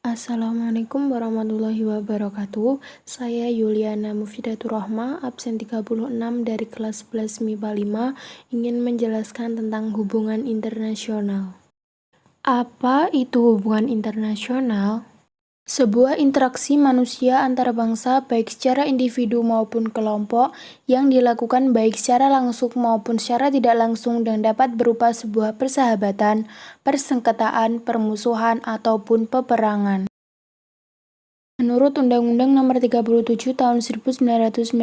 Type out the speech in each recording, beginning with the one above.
Assalamualaikum warahmatullahi wabarakatuh. Saya Yuliana Mufidatur Rahma, absen 36 dari kelas 11 MIPA 5, ingin menjelaskan tentang hubungan internasional. Apa itu hubungan internasional? Sebuah interaksi manusia antar bangsa baik secara individu maupun kelompok yang dilakukan baik secara langsung maupun secara tidak langsung dan dapat berupa sebuah persahabatan, persengketaan, permusuhan, ataupun peperangan. Menurut Undang-Undang Nomor 37 Tahun 1999,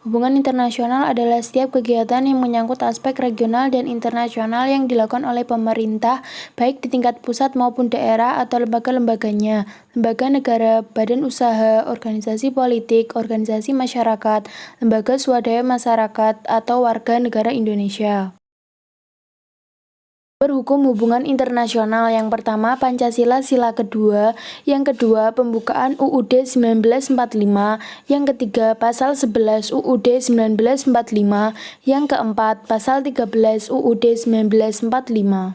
hubungan internasional adalah setiap kegiatan yang menyangkut aspek regional dan internasional yang dilakukan oleh pemerintah, baik di tingkat pusat maupun daerah atau lembaga-lembaganya, lembaga negara, badan usaha, organisasi politik, organisasi masyarakat, lembaga swadaya masyarakat, atau warga negara Indonesia. Berhukum hubungan internasional yang pertama Pancasila Sila kedua, yang kedua Pembukaan UUD 1945, yang ketiga Pasal 11 UUD 1945, yang keempat Pasal 13 UUD 1945.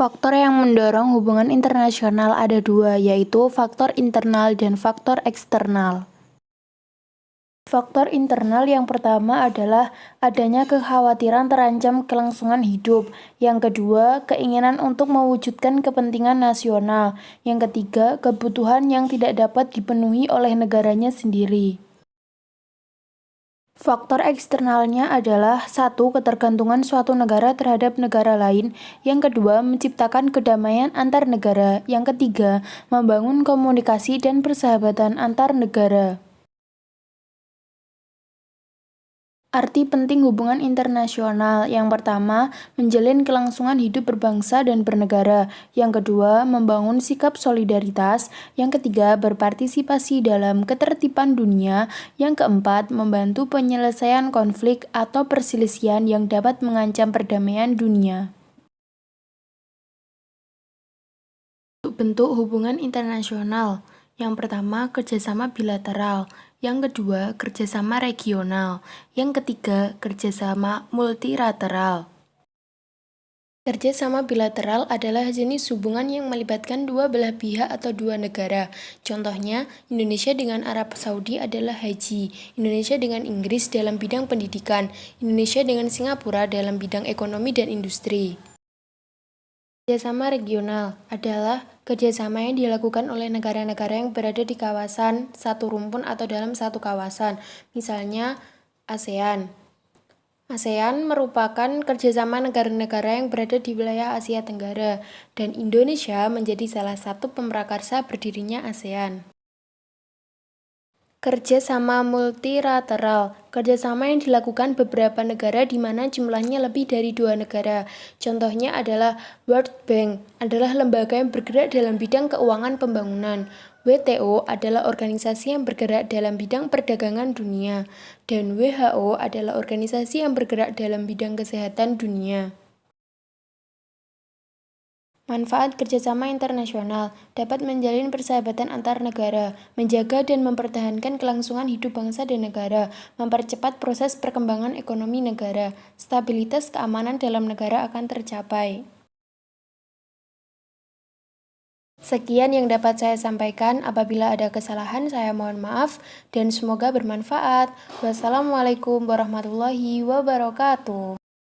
Faktor yang mendorong hubungan internasional ada dua, yaitu faktor internal dan faktor eksternal. Faktor internal yang pertama adalah adanya kekhawatiran terancam kelangsungan hidup. Yang kedua, keinginan untuk mewujudkan kepentingan nasional. Yang ketiga, kebutuhan yang tidak dapat dipenuhi oleh negaranya sendiri. Faktor eksternalnya adalah satu, ketergantungan suatu negara terhadap negara lain. Yang kedua, menciptakan kedamaian antar negara. Yang ketiga, membangun komunikasi dan persahabatan antar negara. Arti penting hubungan internasional. Yang pertama, menjalin kelangsungan hidup berbangsa dan bernegara. Yang kedua, membangun sikap solidaritas. Yang ketiga, berpartisipasi dalam ketertiban dunia. Yang keempat, membantu penyelesaian konflik atau perselisihan yang dapat mengancam perdamaian dunia. Bentuk hubungan internasional. Yang pertama, kerjasama bilateral. Yang kedua, kerjasama regional. Yang ketiga, kerjasama multilateral. Kerjasama bilateral adalah jenis hubungan yang melibatkan dua belah pihak atau dua negara. Contohnya, Indonesia dengan Arab Saudi adalah haji, Indonesia dengan Inggris dalam bidang pendidikan, Indonesia dengan Singapura dalam bidang ekonomi dan industri. Kerjasama regional adalah kerjasama yang dilakukan oleh negara-negara yang berada di kawasan satu rumpun atau dalam satu kawasan, misalnya ASEAN. ASEAN merupakan kerjasama negara-negara yang berada di wilayah Asia Tenggara, dan Indonesia menjadi salah satu pemrakarsa berdirinya ASEAN. Kerjasama multilateral, kerjasama yang dilakukan beberapa negara di mana jumlahnya lebih dari dua negara. Contohnya adalah World Bank, adalah lembaga yang bergerak dalam bidang keuangan pembangunan. WTO adalah organisasi yang bergerak dalam bidang perdagangan dunia. Dan WHO adalah organisasi yang bergerak dalam bidang kesehatan dunia. Manfaat kerjasama internasional dapat menjalin persahabatan antar negara, menjaga dan mempertahankan kelangsungan hidup bangsa dan negara, mempercepat proses perkembangan ekonomi negara, stabilitas keamanan dalam negara akan tercapai. Sekian yang dapat saya sampaikan. Apabila ada kesalahan, saya mohon maaf dan semoga bermanfaat. Wassalamualaikum warahmatullahi wabarakatuh.